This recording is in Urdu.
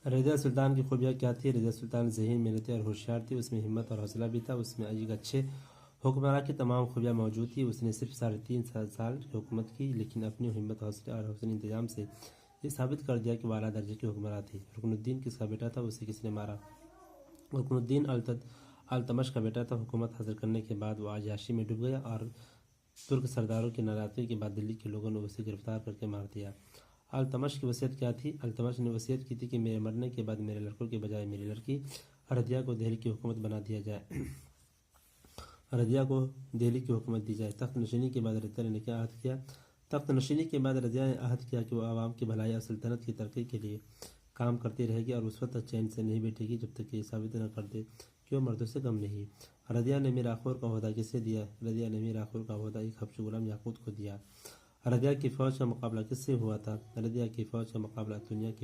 رضیہ سلطان کی خوبیاں کیا تھی؟ رضیہ سلطان ذہین، محنتی اور ہوشیار تھی، اس میں ہمت اور حوصلہ بھی تھا، اس میں ایک اچھے حکمراں کی تمام خوبیاں موجود تھی۔ اس نے صرف 3.5 سال کی حکومت کی، لیکن اپنی ہمت، حوصلے اور حسن انتظام سے یہ ثابت کر دیا کہ وہ اعلیٰ درجے کی حکمراں تھی۔ رکن الدین کس کا بیٹا تھا؟ اسے کس نے مارا؟ رکن الدین التمش کا بیٹا تھا۔ حکومت حاصل کرنے کے بعد وہ عیاشی میں ڈوب گیا اور ترک سرداروں کی ناراضگی کے بعد دلی کے لوگوں نے اسے گرفتار کر کے مار دیا۔ التمش کی وصیت کیا تھی؟ التمش نے وصیت کی تھی کہ میرے مرنے کے بعد میرے لڑکوں کے بجائے میری لڑکی رضیہ کو دہلی کی حکومت بنا دیا جائے رضیہ کو دہلی کی حکومت دی جائے۔ تخت نشینی کے بعد رضیہ نے کیا عہد کیا؟ تخت نشینی کے بعد رضیہ نے عہد کیا کہ وہ عوام کی بھلائی اور سلطنت کی ترقی کے لیے کام کرتی رہے گی اور اس وقت تک چین سے نہیں بیٹھے گی جب تک کہ یہ ثابت نہ کر دے کہ وہ مردوں سے کم نہیں۔ رضیہ نے میر آخور کا عہدہ کسے دیا؟ رضیہ نے میر آخور کا عہدہ ایک حبشی غلام یاقوت کو دیا۔ رضیہ کی فوج کا مقابلہ کس سے ہوا تھا؟ رضیہ کی فوج کا مقابلہ دنیا کی